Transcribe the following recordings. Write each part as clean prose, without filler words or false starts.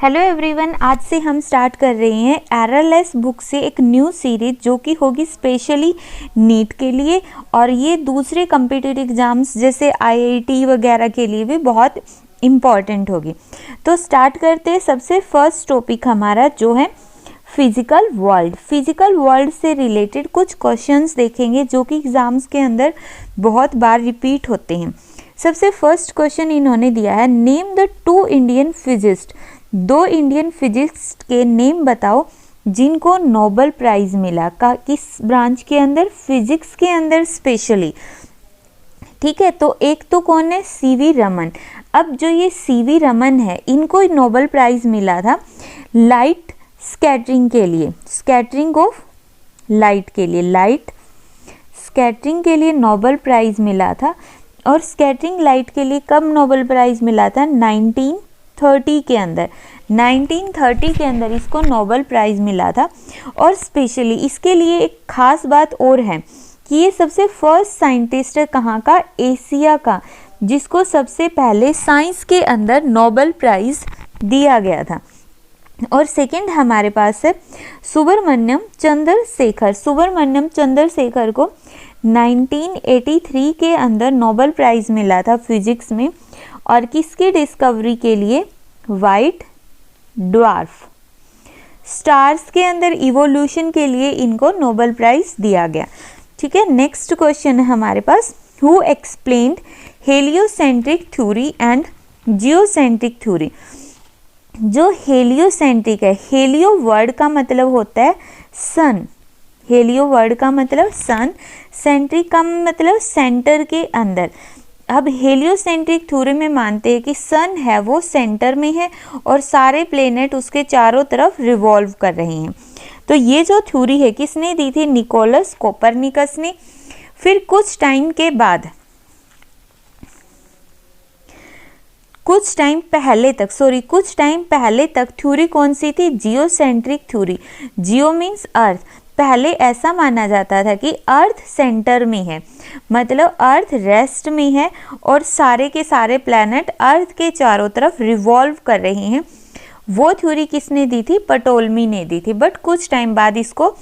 Hello everyone, आज से हम स्टार्ट कर रहे हैं एरएलएस बुक से एक न्यू सीरीज जो कि होगी स्पेशली नीट के लिए और ये दूसरे कम्पिटिटिव एग्जाम्स जैसे आईआईटी वगैरह के लिए भी बहुत इम्पॉर्टेंट होगी। तो स्टार्ट करते हैं। सबसे फर्स्ट टॉपिक हमारा जो है फिजिकल वर्ल्ड। फिजिकल वर्ल्ड से रिलेटेड कुछ क्वेश्चंस देखेंगे जो कि एग्जाम्स के अंदर बहुत बार रिपीट होते हैं। सबसे फर्स्ट क्वेश्चन इन्होंने दिया है, name the two Indian physicist. दो इंडियन फिजिक्स के नेम बताओ जिनको नोबेल प्राइज मिला। का किस ब्रांच के अंदर? फिजिक्स के अंदर स्पेशली। ठीक है, तो एक तो कौन है? सीवी रमन। अब जो ये सीवी रमन है इनको नोबेल प्राइज मिला था लाइट स्कैटरिंग के लिए, स्कैटरिंग ऑफ लाइट के लिए, लाइट स्कैटरिंग के लिए नोबेल प्राइज मिला था। और स्कैटरिंग लाइट के लिए कब नोबेल प्राइज मिला था? 1930 के अंदर, 1930 के अंदर इसको नोबेल प्राइज मिला था। और स्पेशली इसके लिए एक खास बात और है कि ये सबसे फर्स्ट साइंटिस्ट है कहाँ का? एशिया का, जिसको सबसे पहले साइंस के अंदर नोबेल प्राइज दिया गया था। और सेकंड हमारे पास है सुब्रमण्यम चंद्रशेखर। सुब्रमण्यम चंद्रशेखर को 1983 के अंदर नोबेल प्राइज मिला था फिजिक्स में। और किसकी डिस्कवरी के लिए? वाइट ड्वार्फ, स्टार्स के अंदर इवोल्यूशन के लिए इनको नोबेल प्राइज दिया गया। ठीक है, नेक्स्ट क्वेश्चन है हमारे पास, who explained heliocentric theory and geocentric theory. जो हेलियोसेंट्रिक है, हेलियो वर्ड का मतलब होता है सन, हेलियो वर्ड का मतलब सन, सेंट्रिक का मतलब सेंटर के अंदर। अब हेलियोसेंट्रिक थ्योरी में मानते हैं कि सन है वो सेंटर में है और सारे प्लेनेट उसके चारों तरफ रिवॉल्व कर रहे हैं। तो ये जो थ्योरी है किसने दी थी? निकोलस कोपरनिकस ने। फिर कुछ टाइम पहले तक थ्योरी कौन सी थी? Geocentric theory. जियो मीन्स अर्थ। पहले ऐसा माना जाता था कि अर्थ सेंटर में है, मतलब अर्थ रेस्ट में है और सारे के सारे प्लैनेट अर्थ के चारों तरफ रिवॉल्व कर रहे हैं। वो थ्योरी किसने दी थी? पटोलमी ने दी थी। बट कुछ टाइम बाद इसको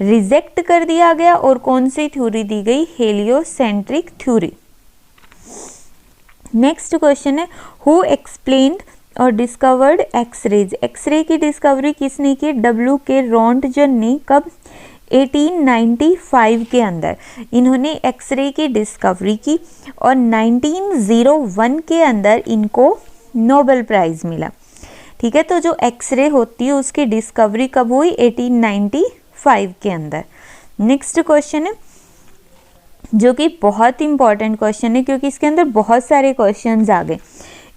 रिजेक्ट कर दिया गया और कौन सी थ्योरी दी गई? Heliocentric theory. नेक्स्ट क्वेश्चन है, हु एक्सप्लेन्ड और डिस्कवर्ड एक्सरेज। एक्सरे की डिस्कवरी किसने की? डब्ल्यू के रोंटगन ने। कब? 1895 के अंदर इन्होंने एक्सरे की डिस्कवरी की और 1901 के अंदर इनको नोबेल प्राइज मिला। ठीक है, तो जो एक्सरे होती है उसकी डिस्कवरी कब हुई? 1895 के अंदर। नेक्स्ट क्वेश्चन है जो कि बहुत इंपॉर्टेंट क्वेश्चन है क्योंकि इसके अंदर बहुत सारे क्वेश्चंस आ गए।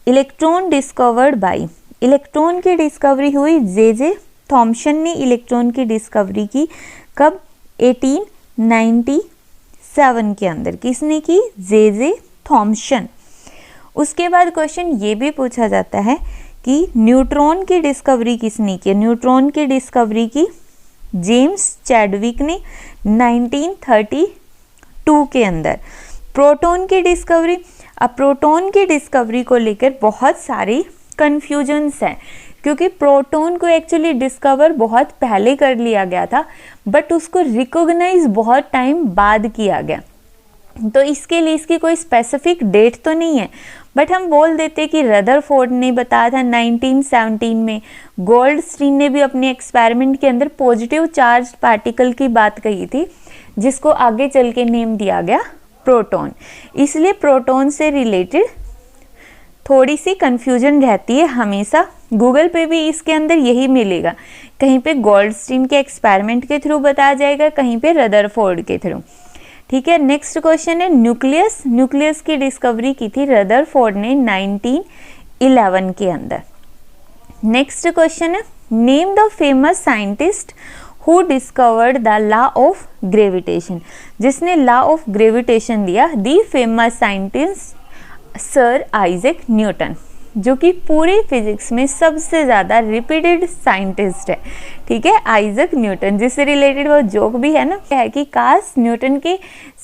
Electron discovered by. इलेक्ट्रॉन की डिस्कवरी हुई जे थॉमसन ने। इलेक्ट्रॉन की डिस्कवरी की कब? 1897 के अंदर। किसने की? J Thomson. उसके बाद क्वेश्चन ये भी पूछा जाता है कि न्यूट्रॉन की डिस्कवरी किसने की? न्यूट्रॉन की डिस्कवरी की जेम्स चैडविक ने 1932 के अंदर। प्रोटॉन की डिस्कवरी। अब प्रोटॉन की डिस्कवरी को लेकर बहुत सारी कन्फ्यूजन्स हैं क्योंकि प्रोटॉन को एक्चुअली डिस्कवर बहुत पहले कर लिया गया था बट उसको रिकॉग्नाइज बहुत टाइम बाद किया गया। तो इसके लिए इसकी कोई स्पेसिफिक डेट तो नहीं है बट हम बोल देते कि रदरफोर्ड ने बताया था 1917 में। गोल्डस्टीन ने भी अपने एक्सपेरिमेंट के अंदर पॉजिटिव चार्ज पार्टिकल की बात कही थी जिसको आगे चल के नेम दिया गया प्रोटॉन। इसलिए प्रोटॉन से रिलेटेड थोड़ी सी कंफ्यूजन रहती है हमेशा। गूगल पे भी इसके अंदर यही मिलेगा, कहीं पे गोल्डस्टीन के एक्सपेरिमेंट के थ्रू बताया जाएगा, कहीं पे रदरफोर्ड के थ्रू। ठीक है, नेक्स्ट क्वेश्चन है न्यूक्लियस। न्यूक्लियस की डिस्कवरी की थी रदरफोर्ड ने 1911 के अंदर। नेक्स्ट क्वेश्चन है, name the famous scientist who discovered the law of gravitation. जिसने लॉ ऑफ ग्रेविटेशन दिया, the famous scientist sir Isaac Newton, जो कि पूरी फिजिक्स में सबसे ज़्यादा रिपीटेड साइंटिस्ट है। ठीक है, आइजैक न्यूटन, जिससे रिलेटेड वो जोक भी है ना, है कि काश न्यूटन के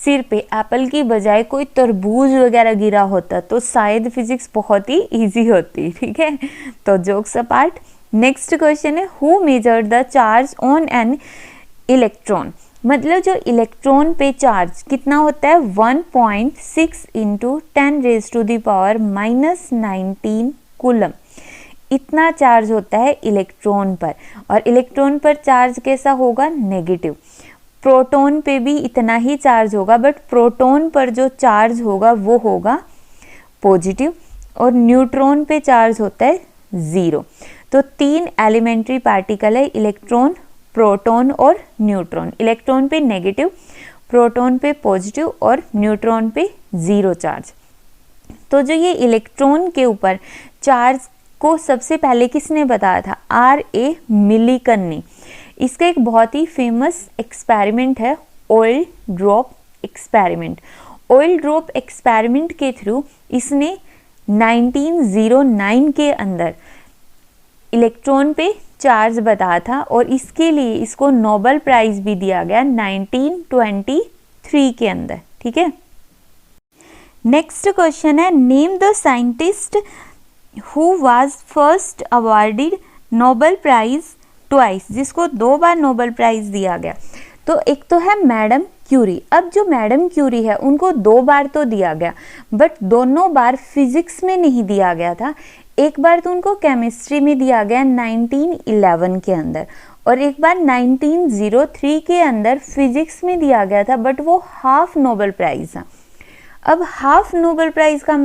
सिर पे एप्पल की बजाय कोई तरबूज वगैरह गिरा होता तो शायद फिजिक्स बहुत ही इजी होती। ठीक है, तो जोक्स अपार्ट, नेक्स्ट क्वेश्चन है who measured the charge on an electron. मतलब जो इलेक्ट्रॉन पे चार्ज कितना होता है 1.6 इंटू 10⁻⁻⁻19 कूलम, इतना चार्ज होता है इलेक्ट्रॉन पर। और इलेक्ट्रॉन पर चार्ज कैसा होगा, नेगेटिव। प्रोटॉन पे भी इतना ही चार्ज होगा, बट प्रोटॉन पर जो चार्ज होगा वो होगा पॉजिटिव, और न्यूट्रॉन पे चार्ज होता है 0। तो 3 एलिमेंट्री पार्टिकल है, इलेक्ट्रॉन, प्रोटॉन और न्यूट्रॉन। इलेक्ट्रॉन पे नेगेटिव, प्रोटॉन पे पॉजिटिव और न्यूट्रॉन पे 0 चार्ज। तो जो ये इलेक्ट्रॉन के ऊपर चार्ज को सबसे पहले किसने बताया था, R.A. मिलिकन ने। इसका एक बहुत ही फेमस एक्सपेरिमेंट है oil drop experiment. Oil drop experiment के थ्रू इसने 1909 के अंदर इलेक्ट्रॉन पे चार्ज बताया था, और इसके लिए इसको नोबेल प्राइज भी दिया गया 1923 के अंदर। ठीक है, नेक्स्ट क्वेश्चन है name the scientist who was first awarded Nobel prize twice, जिसको 2 बार नोबेल प्राइज दिया गया। तो एक तो है मैडम क्यूरी। अब जो मैडम क्यूरी है उनको 2 बार तो दिया गया, बट दोनों बार फिजिक्स में नहीं दिया गया था। एक बार तो उनको केमिस्ट्री में दिया गया 1911 के अंदर, और एक बार 1903 के अंदर फिजिक्स में दिया गया था, बट वो हाफ नोबेल प्राइज था। अब हाफ नोबेल प्राइज का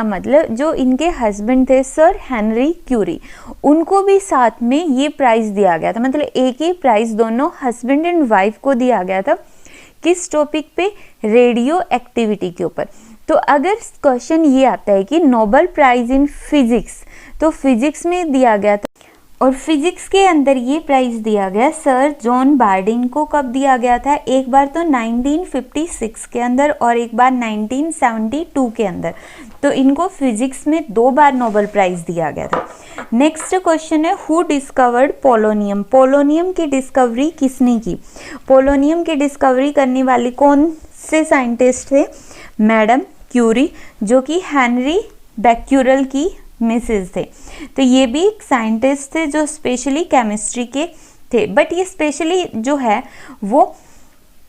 मतलब जो इनके हस्बैंड थे सर हेनरी क्यूरी, उनको भी साथ में ये प्राइज दिया गया था। मतलब एक ही प्राइज दोनों हस्बैंड एंड वाइफ को दिया गया था। किस टॉपिक पे, रेडियो एक्टिविटी के ऊपर। तो अगर क्वेश्चन ये आता है कि नोबेल प्राइज इन फिजिक्स, तो फिजिक्स में दिया गया था, और फिजिक्स के अंदर ये प्राइज दिया गया सर जॉन बार्डिन को। कब दिया गया था, एक बार तो 1956 के अंदर और एक बार 1972 के अंदर। तो इनको फिजिक्स में 2 बार नोबेल प्राइज दिया गया था। नेक्स्ट क्वेश्चन है हु डिस्कवर्ड पोलोनियम। पोलोनियम की डिस्कवरी किसने की। पोलोनियम की डिस्कवरी करने वाले कौन से साइंटिस्ट थे, मैडम क्यूरी, जो कि हेनरी बैक्यूरेल की मिसेज थे। तो ये भी एक साइंटिस्ट थे जो स्पेशली केमिस्ट्री के थे, बट ये स्पेशली जो है वो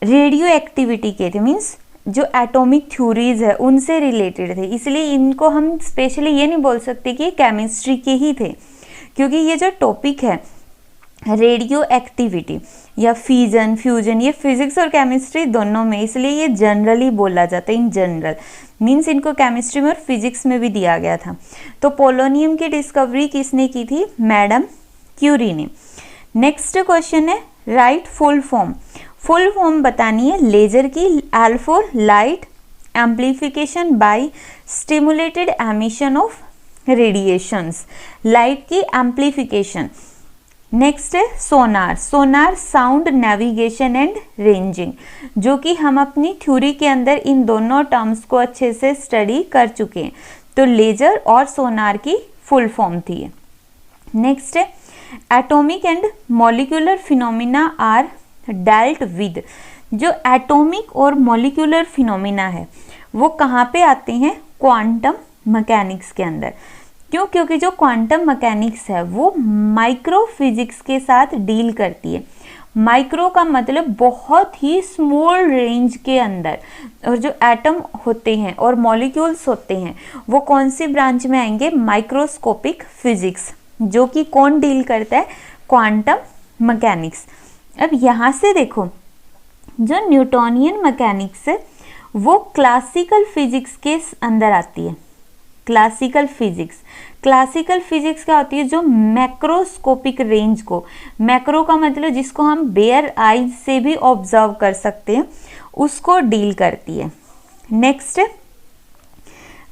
रेडियो एक्टिविटी के थे, मीन्स जो एटॉमिक थ्योरीज है उनसे रिलेटेड थे। इसलिए इनको हम स्पेशली ये नहीं बोल सकते कि ये केमिस्ट्री के ही थे, क्योंकि ये जो टॉपिक है रेडियो एक्टिविटी या फ्यूजन, ये फिजिक्स और केमिस्ट्री दोनों में, इसलिए ये जनरली बोला जाता है। इन जनरल मीन्स इनको केमिस्ट्री में और फिजिक्स में भी दिया गया था। तो पोलोनियम की डिस्कवरी किसने की थी, मैडम क्यूरी ने। नेक्स्ट क्वेश्चन है write full form. Full form बतानी है लेजर की। L for light amplification by stimulated emission of radiations, light की एम्प्लीफिकेशन। नेक्स्ट है sonar. Sonar sound navigation and ranging, जो कि हम अपनी थ्योरी के अंदर इन दोनों टर्म्स को अच्छे से स्टडी कर चुके हैं। तो लेजर और सोनार की फुल फॉर्म थी। नेक्स्ट है atomic and molecular phenomena are dealt with. जो एटॉमिक और मॉलिक्यूलर फिनोमिना है वो कहाँ पे आते हैं, क्वांटम मैकेनिक्स के अंदर। क्यों, क्योंकि जो क्वांटम मैकेनिक्स है वो माइक्रो फिजिक्स के साथ डील करती है। माइक्रो का मतलब बहुत ही स्मॉल रेंज के अंदर, और जो एटम होते हैं और मॉलिक्यूल्स होते हैं वो कौन सी ब्रांच में आएंगे, माइक्रोस्कोपिक फिजिक्स, जो कि कौन डील करता है, क्वांटम मैकेनिक्स। अब यहाँ से देखो जो न्यूटोनियन मैकेनिक्स है वो क्लासिकल फिजिक्स के अंदर आती है। क्लासिकल फिजिक्स क्या होती है, जो मैक्रोस्कोपिक रेंज को, मैक्रो का मतलब जिसको हम बेयर आईज से भी ऑब्जर्व कर सकते हैं, उसको डील करती है। Next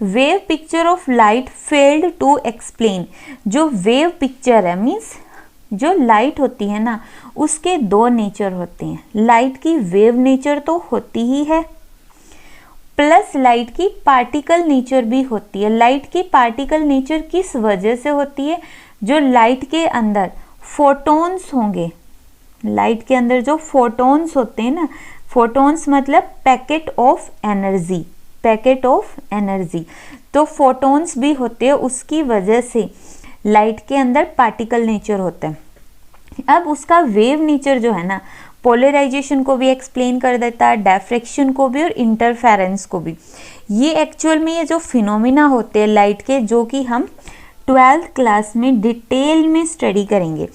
wave picture of light failed to explain. जो वेव पिक्चर है मीन्स जो लाइट होती है ना, उसके 2 नेचर होते हैं। लाइट की वेव नेचर तो होती ही है, प्लस लाइट की पार्टिकल नेचर भी होती है। लाइट की पार्टिकल नेचर किस वजह से होती है, जो लाइट के अंदर फोटॉन्स होंगे, लाइट के अंदर जो फोटॉन्स होते हैं ना, फोटॉन्स मतलब packet of energy, packet of energy, तो फोटॉन्स भी होते हैं। उसकी वजह से लाइट के अंदर पार्टिकल नेचर होता है। अब उसका वेव नेचर जो है ना, पोलराइजेशन को भी एक्सप्लेन कर देता है, डायफ्रैक्शन को भी और इंटरफेरेंस को भी। ये एक्चुअल में ये जो फिनोमिना होते हैं लाइट के, जो कि हम 12th क्लास में डिटेल में स्टडी करेंगे।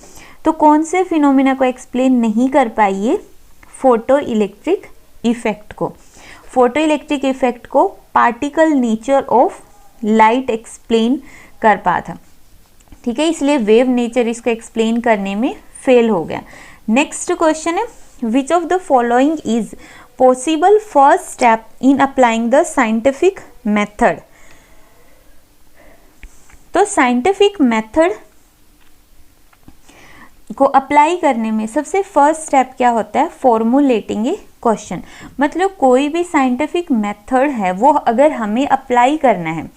तो कौन से फिनोमिना को एक्सप्लेन नहीं कर पाइए? फोटो इलेक्ट्रिक इफेक्ट को। फोटो इलेक्ट्रिक इफेक्ट को particle nature of light explain कर पाया था, ठीक है, इसलिए वेव नेचर इसको एक्सप्लेन करने में फेल हो गया। नेक्स्ट क्वेश्चन है, which of the following is possible first step in applying the scientific method. तो साइंटिफिक मेथड को अप्लाई करने में सबसे फर्स्ट स्टेप क्या होता है? फॉर्मुलेटिंग ए क्वेश्चन। मतलब कोई भी साइंटिफिक मेथड है वो अगर हमें अप्लाई करना है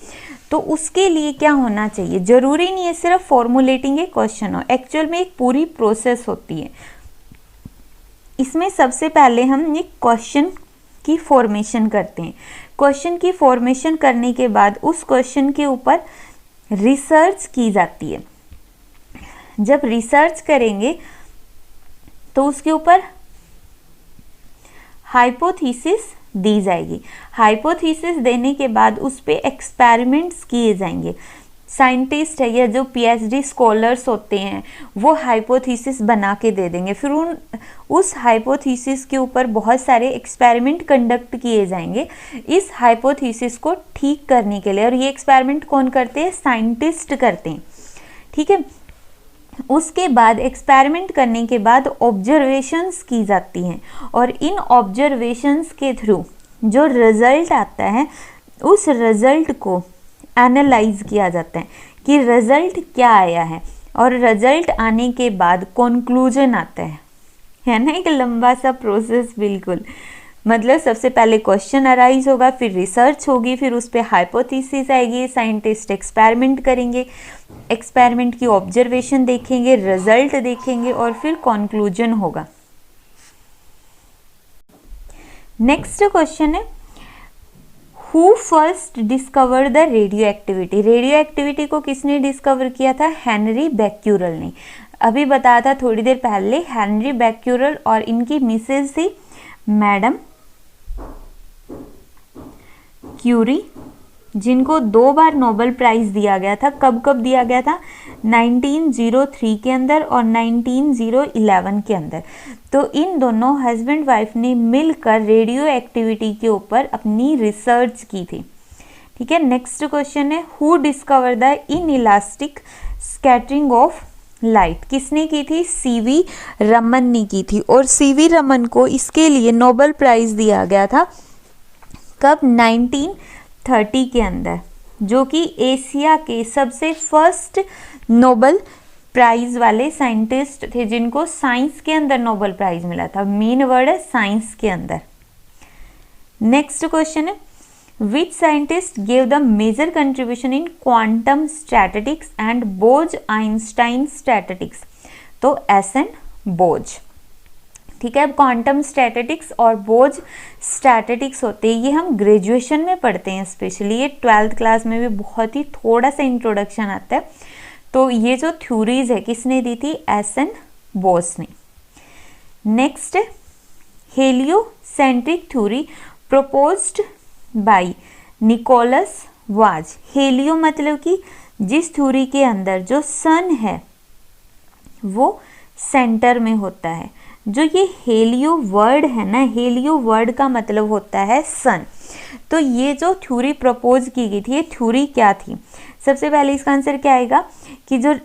तो उसके लिए क्या होना चाहिए? जरूरी नहीं है सिर्फ फॉर्मुलेटिंग ए क्वेश्चन हो, एक्चुअल में एक पूरी प्रोसेस होती है। इसमें सबसे पहले हम एक क्वेश्चन की फॉर्मेशन करते हैं। क्वेश्चन की फॉर्मेशन करने के बाद उस क्वेश्चन के ऊपर रिसर्च की जाती है। जब रिसर्च करेंगे तो उसके ऊपर हाइपोथेसिस दी जाएगी। हाइपोथेसिस देने के बाद उस पे एक्सपेरिमेंट्स किए जाएंगे। साइंटिस्ट है या जो पीएचडी स्कॉलर्स होते हैं वो हाइपोथेसिस बना के दे देंगे, फिर उस हाइपोथेसिस के ऊपर बहुत सारे एक्सपेरिमेंट कंडक्ट किए जाएंगे इस हाइपोथेसिस को ठीक करने के लिए। और ये एक्सपेरिमेंट कौन करते हैं? साइंटिस्ट करते हैं, ठीक है। उसके बाद एक्सपेरिमेंट करने के बाद ऑब्जर्वेशंस की जाती हैं और इन ऑब्जर्वेशंस के थ्रू जो रिजल्ट आता है उस रिजल्ट को एनालाइज किया जाता है कि रिजल्ट क्या आया है, और रिजल्ट आने के बाद कंक्लूजन आता है ना। एक लंबा सा प्रोसेस बिल्कुल। मतलब सबसे पहले क्वेश्चन अराइज होगा, फिर रिसर्च होगी, फिर उस पर हाइपोथेसिस आएगी, साइंटिस्ट एक्सपेरिमेंट करेंगे, एक्सपेरिमेंट की ऑब्जर्वेशन देखेंगे, रिजल्ट देखेंगे और फिर कंक्लूजन होगा। नेक्स्ट क्वेश्चन है, who first discover the radio activity. Radio activity को किसने डिस्कवर किया था? हेनरी बैक्यूरेल ने। अभी बताया था थोड़ी देर पहले, हेनरी बैक्यूरेल और इनकी मिसेज थी मैडम क्यूरी, जिनको 2 बार नोबेल प्राइज दिया गया था। कब कब दिया गया था? 1903 के अंदर और 1911 के अंदर। तो इन दोनों हस्बैंड वाइफ ने मिलकर रेडियो एक्टिविटी के ऊपर अपनी रिसर्च की थी, ठीक है। नेक्स्ट क्वेश्चन है, who discover the inelastic scattering of light. किसने की थी? सीवी रमन ने की थी। और सीवी रमन को इसके लिए नोबेल प्राइज दिया गया था कब? 1930 के अंदर, जो कि एशिया के सबसे फर्स्ट नोबेल प्राइज वाले साइंटिस्ट थे जिनको साइंस के अंदर नोबेल प्राइज मिला था। मेन वर्ड है साइंस के अंदर। नेक्स्ट क्वेश्चन है, Which scientist gave the major contribution in quantum statistics and Bose-Einstein statistics? तो एसन बोज, ठीक है। अब क्वांटम स्टैटिस्टिक्स और बोज स्टैटिस्टिक्स होते हैं, ये हम ग्रेजुएशन में पढ़ते हैं स्पेशली। ये 12th क्लास में भी बहुत ही थोड़ा सा इंट्रोडक्शन आता है। तो ये जो थ्योरीज है किसने दी थी? एसन बोस ने। Next, heliocentric theory proposed by Nicolaus was. Helio मतलब कि जिस थ्योरी के अंदर जो सन है वो सेंटर में होता है। जो ये हेलियो वर्ड है ना, हेलियो वर्ड का मतलब होता है सन। तो ये जो थ्योरी प्रपोज की गई थी, ये थ्योरी क्या थी? सबसे पहले इसका आंसर क्या आएगा कि जो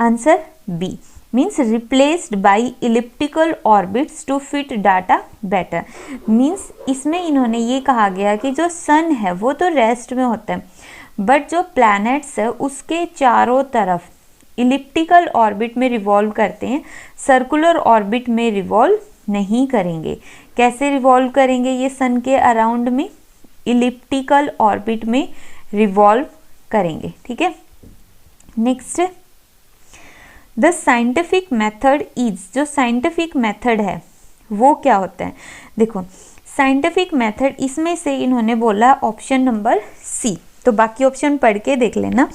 answer B means replaced by elliptical orbits to fit data better. Means इसमें इन्होंने ये कहा गया कि जो सन है वो तो रेस्ट में होता है, बट जो प्लैनेट्स है उसके चारों तरफ इलिप्टिकल ऑर्बिट में रिवॉल्व करते हैं, सर्कुलर ऑर्बिट में रिवॉल्व नहीं करेंगे। कैसे रिवॉल्व करेंगे ये सन के अराउंड में? इलिप्टिकल ऑर्बिट में रिवॉल्व करेंगे, ठीक है। Next, the scientific method is. जो साइंटिफिक मेथड है वो क्या होता है? देखो साइंटिफिक मेथड, इसमें से इन्होंने बोला ऑप्शन नंबर सी, तो बाकी ऑप्शन पढ़ के देख लेना।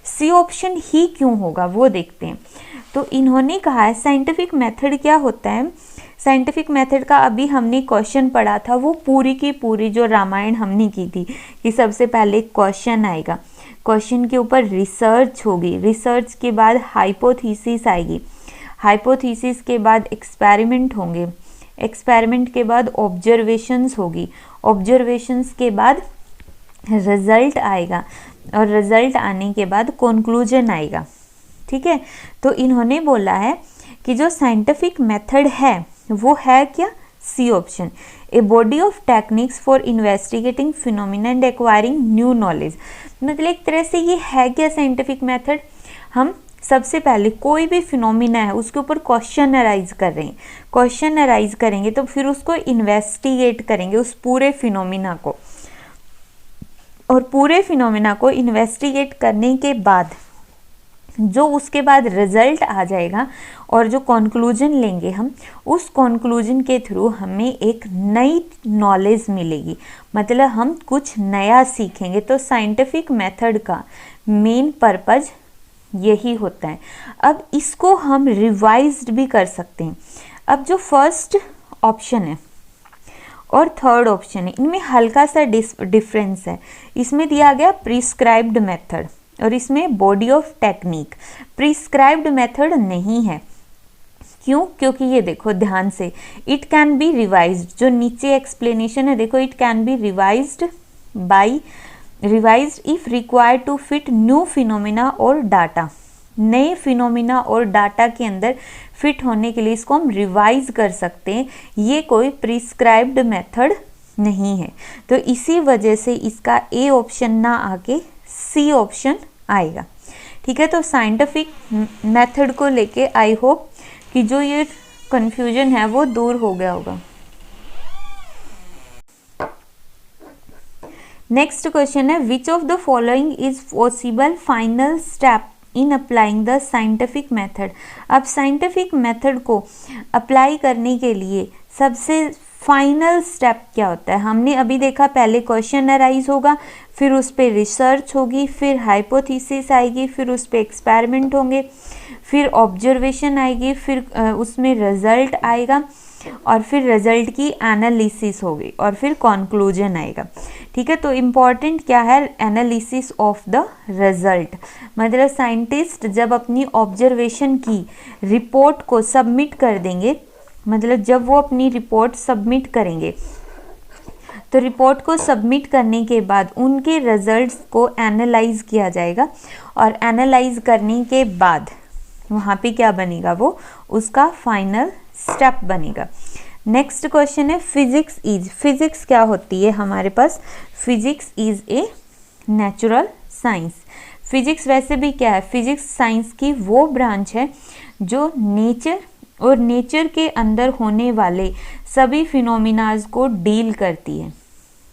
सी ऑप्शन ही क्यों होगा वो देखते हैं। तो इन्होंने कहा है साइंटिफिक मेथड क्या होता है। साइंटिफिक मेथड का अभी हमने क्वेश्चन पढ़ा था, वो पूरी की पूरी जो रामायण हमने की थी कि सबसे पहले क्वेश्चन आएगा, क्वेश्चन के ऊपर रिसर्च होगी, रिसर्च के बाद हाइपोथीसिस आएगी, हाइपोथीसिस के बाद एक्सपेरिमेंट होंगे, एक्सपेरिमेंट के बाद ऑब्जर्वेशंस होगी, ऑब्जर्वेशंस के बाद रिजल्ट आएगा और रिजल्ट आने के बाद कंक्लूजन आएगा। ठीक है, तो इन्होंने बोला है कि जो साइंटिफिक मेथड है वो है क्या, C option, a body of techniques for investigating phenomena and acquiring new knowledge. मतलब एक तरह से ये है क्या साइंटिफिक मेथड, हम सबसे पहले कोई भी फिनोमिना है उसके ऊपर क्वेश्चन अराइज कर रहे हैं, क्वेश्चन अराइज करेंगे तो फिर उसको इन्वेस्टिगेट करेंगे उस पूरे फिनोमिना को, और पूरे फिनोमिना को इन्वेस्टिगेट करने के बाद जो उसके बाद रिजल्ट आ जाएगा और जो कंक्लूजन लेंगे हम, उस कंक्लूजन के थ्रू हमें एक नई नॉलेज मिलेगी, मतलब हम कुछ नया सीखेंगे। तो साइंटिफिक मेथड का मेन पर्पज यही होता है। अब इसको हम रिवाइज्ड भी कर सकते हैं। अब जो फर्स्ट ऑप्शन है और थर्ड ऑप्शन है इनमें हल्का सा डिफरेंस है। इसमें दिया गया प्रिस्क्राइब्ड मेथड और इसमें body of technique, prescribed method नहीं है। क्यों, क्योंकि ये देखो ध्यान से, इट कैन बी रिवाइज्ड, जो नीचे एक्सप्लेनेशन है देखो, it can be revised by revised if required to fit new phenomena और डाटा, नए फिनोमिना और डाटा के अंदर फिट होने के लिए इसको हम रिवाइज कर सकते हैं। ये कोई प्रिस्क्राइब्ड मेथड नहीं है, तो इसी वजह से इसका ए ऑप्शन ना आके सी ऑप्शन आएगा। ठीक है, तो साइंटिफिक मेथड को लेके आई होप कि जो ये कंफ्यूजन है वो दूर हो गया होगा। नेक्स्ट क्वेश्चन है, which of the following is possible final step in applying the scientific method. अब साइंटिफिक मेथड को अप्लाई करने के लिए सबसे फाइनल स्टेप क्या होता है, हमने अभी देखा पहले क्वेश्चन अराइज होगा, फिर उस पर रिसर्च होगी, फिर हाइपोथीसिस आएगी, फिर उस पर एक्सपेरिमेंट होंगे, फिर ऑब्जर्वेशन आएगी, फिर उसमें रिजल्ट आएगा और फिर रिजल्ट की एनालिसिस होगी और फिर कंक्लूजन आएगा। ठीक है, तो इम्पॉर्टेंट क्या है, एनालिसिस ऑफ द रिजल्ट, मतलब साइंटिस्ट जब अपनी ऑब्जर्वेशन की रिपोर्ट को सबमिट कर देंगे, मतलब जब वो अपनी रिपोर्ट सबमिट करेंगे तो रिपोर्ट को सबमिट करने के बाद उनके रिजल्ट्स को एनालाइज किया जाएगा और एनालाइज करने के बाद वहाँ पे क्या बनेगा, वो उसका फाइनल स्टेप बनेगा। नेक्स्ट क्वेश्चन है, फिजिक्स इज, फिजिक्स क्या होती है हमारे पास, physics is a natural science. Physics वैसे भी क्या है, फिजिक्स साइंस की वो ब्रांच है जो नेचर और नेचर के अंदर होने वाले सभी फिनोमिनाज को डील करती है।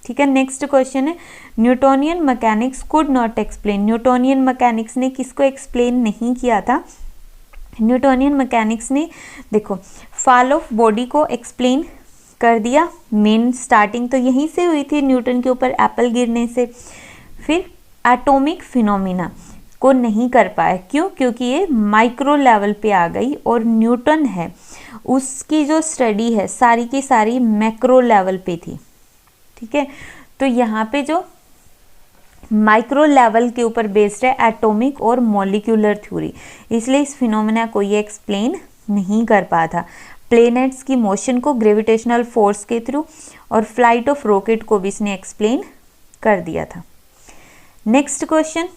ठीक है, नेक्स्ट क्वेश्चन है, Newtonian mechanics could not explain. Newtonian mechanics ने किसको एक्सप्लेन नहीं किया था, न्यूटोनियन मैकेनिक्स ने देखो फॉल ऑफ बॉडी को एक्सप्लेन कर दिया, मेन स्टार्टिंग तो यहीं से हुई थी न्यूटन के ऊपर एप्पल गिरने से। फिर एटॉमिक फिनोमिना को नहीं कर पाए, क्यों, क्योंकि ये माइक्रो लेवल पे आ गई और न्यूटन है उसकी जो स्टडी है सारी की सारी मैक्रो लेवल पे थी। ठीक है, तो यहाँ पे जो माइक्रो लेवल के ऊपर बेस्ड है एटॉमिक और मॉलिक्यूलर थ्योरी, इसलिए इस फिनोमेना को ये एक्सप्लेन नहीं कर पाया था। प्लैनेट्स की मोशन को ग्रेविटेशनल फोर्स के थ्रू और फ्लाइट ऑफ रॉकेट को भी इसने एक्सप्लेन कर दिया था। Next question,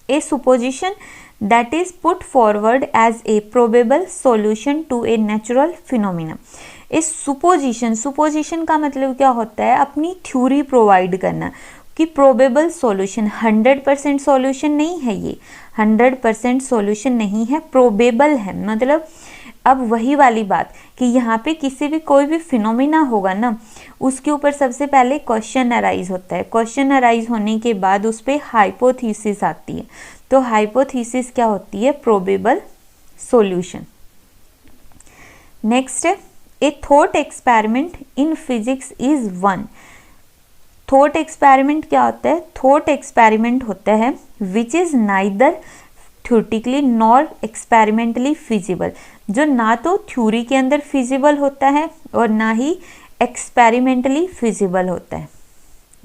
a supposition that is put forward as a probable solution to a natural phenomena। इस सुपोजिशन का मतलब क्या होता है, अपनी थ्योरी प्रोवाइड करना कि प्रोबेबल सॉल्यूशन, 100% सॉल्यूशन नहीं है, ये 100% सॉल्यूशन नहीं है, प्रोबेबल है। मतलब अब वही वाली बात कि यहाँ पे किसी भी कोई भी फिनोमिना होगा ना, उसके ऊपर सबसे पहले क्वेश्चन अराइज होता है, क्वेश्चन अराइज होने के बाद उस पर हाइपोथीसिस आती है, तो हाइपोथीसिस क्या होती है, प्रोबेबल सॉल्यूशन। नेक्स्ट है, ए thought experiment in physics is one. Thought experiment क्या होता है? थॉट एक्सपेरिमेंट होता है which is neither theoretically nor experimentally feasible, जो ना तो थ्योरी के अंदर फिजिबल होता है और ना ही एक्सपेरिमेंटली फिजिबल होता है।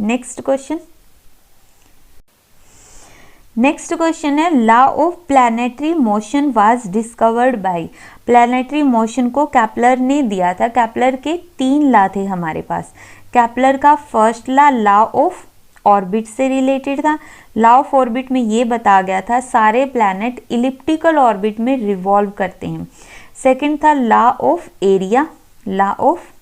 नेक्स्ट क्वेश्चन, नेक्स्ट क्वेश्चन है law of planetary motion was discovered by. Planetary motion को केपलर ने दिया था। केपलर के 3 लॉ थे हमारे पास। केपलर का फर्स्ट लॉ ऑफ ऑर्बिट से रिलेटेड था। लॉ ऑफ ऑर्बिट में ये बताया गया था सारे प्लैनेट इलिप्टिकल ऑर्बिट में रिवॉल्व करते हैं। सेकंड था law of area, law of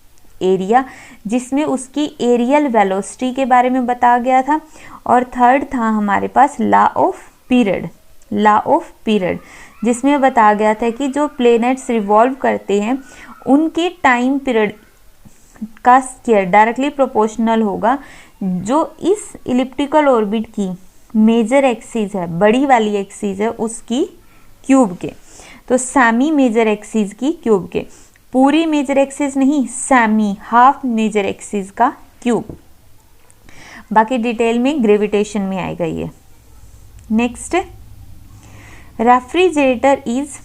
area जिसमें उसकी एरियल वेलोसिटी के बारे में बताया गया था। और थर्ड था हमारे पास law of period, law of period जिसमें बताया गया था कि जो प्लैनेट्स रिवॉल्व करते हैं उनके टाइम पीरियड का स्क्वायर डायरेक्टली प्रोपोर्शनल होगा जो इस इलिप्टिकल ऑर्बिट की मेजर एक्सिस है, बड़ी वाली एक्सिस है उसकी क्यूब के। तो सेमी मेजर एक्सिस की क्यूब के, पूरी मेजर एक्सिस नहीं, सेमी हाफ मेजर एक्सिस का क्यूब। बाकी डिटेल में ग्रेविटेशन में आएगा ये। Next, refrigerator is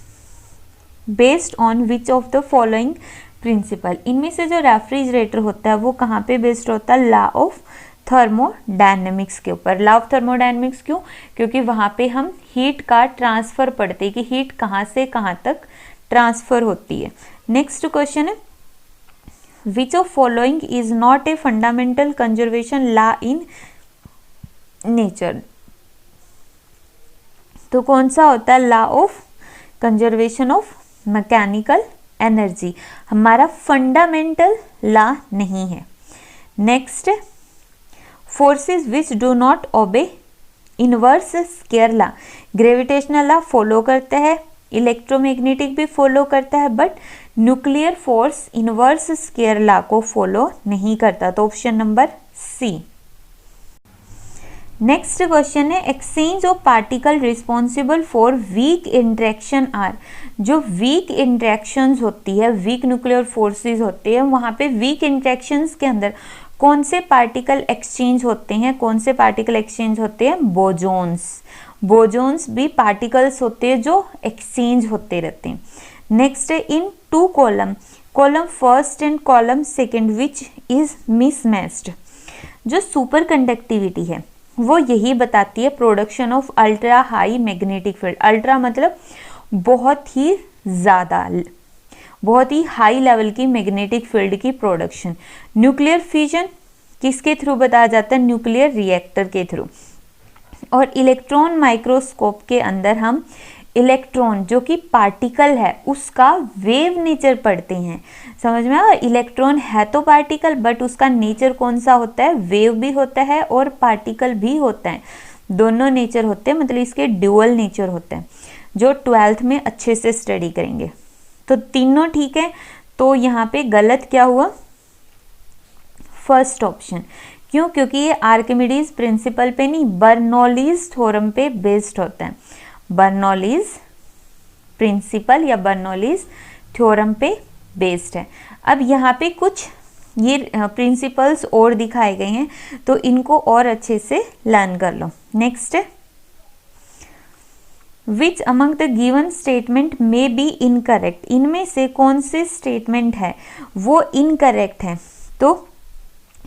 based on which of the following principle. इनमें से जो रेफ्रिजरेटर होता है वो कहाँ पे बेस्ड होता है? लॉ ऑफ थर्मोडायनेमिक्स के ऊपर। लॉ ऑफ थर्मोडायनेमिक्स क्यों? क्योंकि वहाँ पे हम हीट का ट्रांसफर पढ़ते हैं कि हीट कहाँ से कहाँ तक ट्रांसफर होती है। नेक्स्ट क्वेश्चन है which of following is not a fundamental conservation law in nature. तो कौन सा होता है? Law of conservation of mechanical energy हमारा फंडामेंटल लॉ नहीं है। Next, forces which do not obey inverse square law. Gravitational law follow करता है, इलेक्ट्रोमैग्नेटिक भी फॉलो करता है, but nuclear force inverse square law को फॉलो नहीं करता। तो option number C. Next question है exchange of particle responsible for weak interaction are. जो वीक इंटरेक्शंस होती है, वीक न्यूक्लियर फोर्सेस होते हैं, वहाँ पे वीक इंटरेक्शंस के अंदर कौन से पार्टिकल एक्सचेंज होते हैं? कौन से पार्टिकल एक्सचेंज होते हैं? बोजोन्स। बोजोन्स भी पार्टिकल्स होते हैं जो एक्सचेंज होते रहते हैं। नेक्स्ट है इन 2 column, column first and column second which is mismatched. जो सुपर कंडक्टिविटी है वो यही बताती है production of ultra high magnetic field. Ultra मतलब बहुत ही ज़्यादा, बहुत ही हाई लेवल की मैग्नेटिक फील्ड की प्रोडक्शन। न्यूक्लियर फ्यूजन किसके थ्रू बताया जाता है? न्यूक्लियर रिएक्टर के थ्रू। और इलेक्ट्रॉन माइक्रोस्कोप के अंदर हम इलेक्ट्रॉन जो कि पार्टिकल है उसका वेव नेचर पढ़ते हैं। समझ में आया? इलेक्ट्रॉन है तो पार्टिकल बट उसका नेचर कौन सा होता है? वेव भी होता है और पार्टिकल भी होता है, दोनों नेचर होते हैं, मतलब इसके ड्यूअल नेचर होते हैं, जो 12th में अच्छे से स्टडी करेंगे। तो तीनों ठीक है। तो यहाँ पे गलत क्या हुआ? First option. क्यों? क्योंकि ये आर्किमिडीज प्रिंसिपल पे नहीं, बर्नौलीज थ्योरम पे बेस्ड होता है। बर्नौलीज प्रिंसिपल या बर्नौलीज थ्योरम पे बेस्ड है। अब यहाँ पे कुछ ये प्रिंसिपल्स और दिखाए गए हैं तो इनको और अच्छे से लर्न कर लो। Next, which among the given statement may be incorrect. इनमें से कौन से स्टेटमेंट है वो इनकरेक्ट है? तो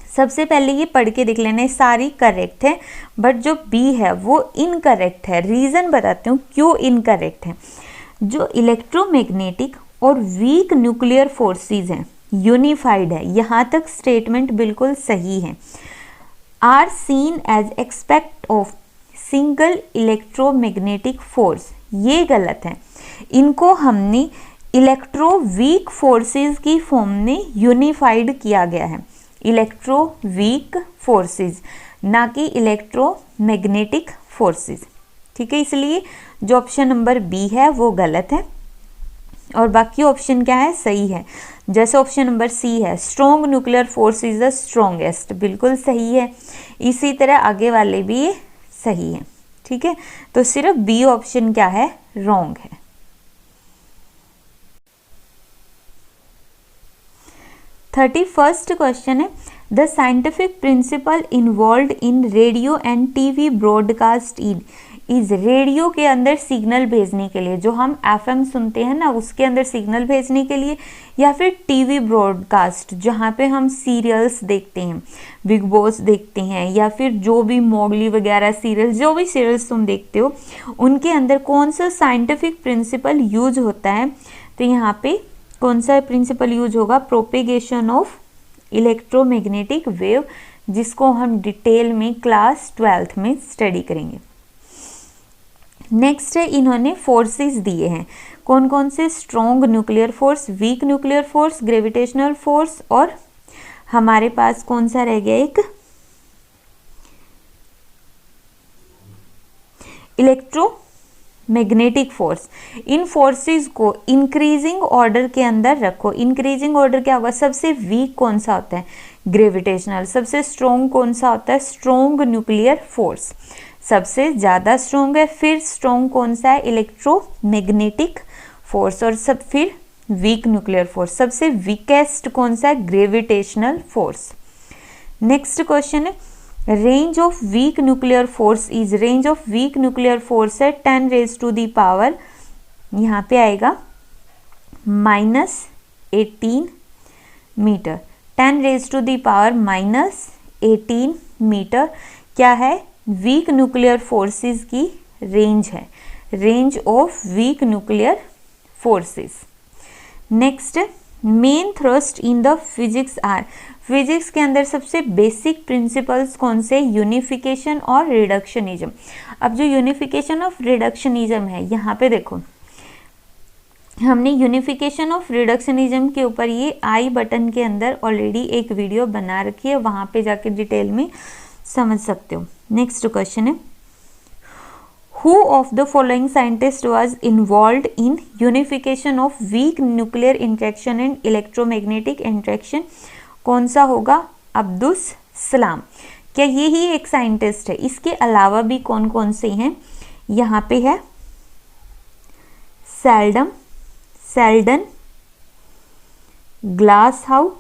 सबसे पहले ये पढ़ के देख लेना, सारी करेक्ट है बट जो बी है वो इनकरेक्ट है। रीज़न बताती हूँ क्यों इनकरेक्ट है। जो इलेक्ट्रोमैग्नेटिक और वीक न्यूक्लियर फोर्सेस हैं यूनिफाइड है, यहाँ तक स्टेटमेंट बिल्कुल सही है। Are seen as aspect of single electromagnetic force, ये गलत है। इनको हमने इलेक्ट्रो वीक फोर्सेस की फॉर्म में यूनिफाइड किया गया है। इलेक्ट्रो वीक फोर्सेस ना कि इलेक्ट्रोमैग्नेटिक फोर्सेस। ठीक है, इसलिए जो ऑप्शन नंबर बी है वो गलत है और बाकी ऑप्शन क्या है? सही है। जैसे ऑप्शन नंबर सी है, strong nuclear force is the strongest, बिल्कुल सही है। इसी तरह आगे वाले भी ये सही है। ठीक है, तो सिर्फ बी ऑप्शन क्या है? रॉन्ग है। 31st क्वेश्चन है the scientific principle involve in radio and TV broadcast is radio के अंदर सिग्नल भेजने के लिए, जो हम एफएम सुनते हैं ना उसके अंदर सिग्नल भेजने के लिए, या फिर टीवी ब्रॉडकास्ट जहाँ पे हम सीरियल्स देखते हैं, बिग बॉस देखते हैं, या फिर जो भी मोगली वगैरह सीरियल्स, जो भी सीरियल्स तुम देखते हो उनके अंदर कौन सा साइंटिफिक प्रिंसिपल यूज होता है। तो यहाँ पे कौन सा प्रिंसिपल यूज होगा, प्रोपेगेशन ऑफ इलेक्ट्रोमैग्नेटिक वेव, जिसको हम डिटेल में क्लास 12th में स्टडी करेंगे। नेक्स्ट है, इन्होंने फोर्सेस दिए हैं, कौन कौन से, strong nuclear force, weak nuclear force, gravitational force, और हमारे पास कौन सा रह गया एक, इलेक्ट्रोमैग्नेटिक फोर्स। इन फोर्सेस को इंक्रीजिंग ऑर्डर के अंदर रखो। इंक्रीजिंग ऑर्डर क्या होगा, सबसे वीक कौन सा होता है, ग्रेविटेशनल, सबसे स्ट्रॉन्ग कौन सा होता है, स्ट्रॉन्ग न्यूक्लियर फोर्स, सबसे ज़्यादा स्ट्रॉन्ग है, फिर स्ट्रॉन्ग कौन सा है, इलेक्ट्रोमैग्नेटिक फोर्स, और सब फिर वीक न्यूक्लियर फोर्स, सबसे वीकेस्ट कौन सा है, ग्रेविटेशनल फोर्स। नेक्स्ट क्वेश्चन है, range of weak nuclear force is, range of weak nuclear force है 10 raised to the power, यहाँ पे आएगा -18 metre, 10 raised to the power -18 metre क्या है, वीक न्यूक्लियर फोर्सेस की रेंज है, range of weak nuclear forces. Next, main thrust in the physics are, physics के अंदर सबसे बेसिक प्रिंसिपल्स कौन से, यूनिफिकेशन और रिडक्शनिज्म। अब जो यूनिफिकेशन ऑफ रिडक्शनिज्म है, यहाँ पे देखो हमने यूनिफिकेशन ऑफ रिडक्शनिज्म के ऊपर ये आई बटन के अंदर ऑलरेडी एक वीडियो बना रखी है, वहाँ पे जाके डिटेल में समझ सकते हो। नेक्स्ट क्वेश्चन है, who of the following scientist was involved in unification of weak nuclear interaction and electromagnetic interaction, कौन सा होगा, अब्दुस सलाम। क्या ये ही एक साइंटिस्ट है, इसके अलावा भी कौन कौन से हैं, यहाँ पे है सेल्डन, ग्लासहाउ,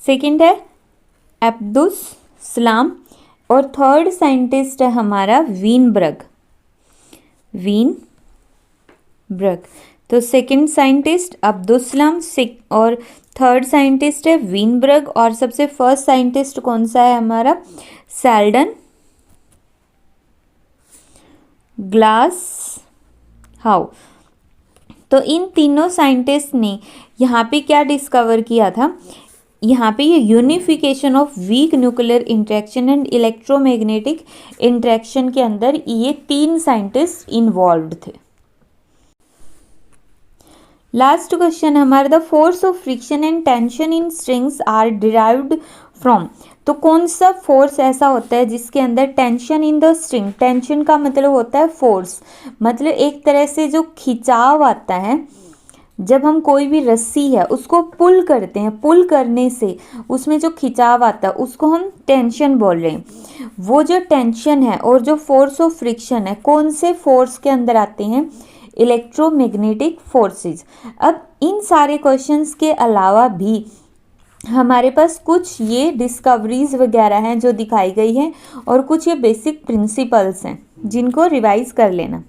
सेकंड है अब्दुस सलाम, और थर्ड साइंटिस्ट है हमारा वीनब्रग। तो सेकंड साइंटिस्ट अब्दुस सलाम और थर्ड साइंटिस्ट है वीनब्रग, और सबसे फर्स्ट साइंटिस्ट कौन सा है हमारा, सेल्डन ग्लासहाउ। तो इन तीनों साइंटिस्ट ने यहाँ पे क्या डिस्कवर किया था, यहाँ पे ये unification of weak nuclear interaction and electromagnetic interaction के अंदर ये 3 साइंटिस्ट इन्वॉल्व्ड थे। लास्ट क्वेश्चन हमारा, the force of friction and tension in strings are derived from. तो कौन सा फोर्स ऐसा होता है जिसके अंदर tension in the string, tension का मतलब होता है फोर्स, मतलब एक तरह से जो खिंचाव आता है, जब हम कोई भी रस्सी है उसको पुल करते हैं, पुल करने से उसमें जो खिंचाव आता है उसको हम टेंशन बोल रहे हैं। वो जो टेंशन है और जो फोर्स ऑफ फ्रिक्शन है, कौन से फोर्स के अंदर आते हैं, इलेक्ट्रोमैग्नेटिक फोर्सेस। अब इन सारे क्वेश्चंस के अलावा भी हमारे पास कुछ ये डिस्कवरीज वगैरह हैं जो दिखाई गई हैं, और कुछ ये बेसिक प्रिंसिपल्स हैं जिनको रिवाइज कर लेना।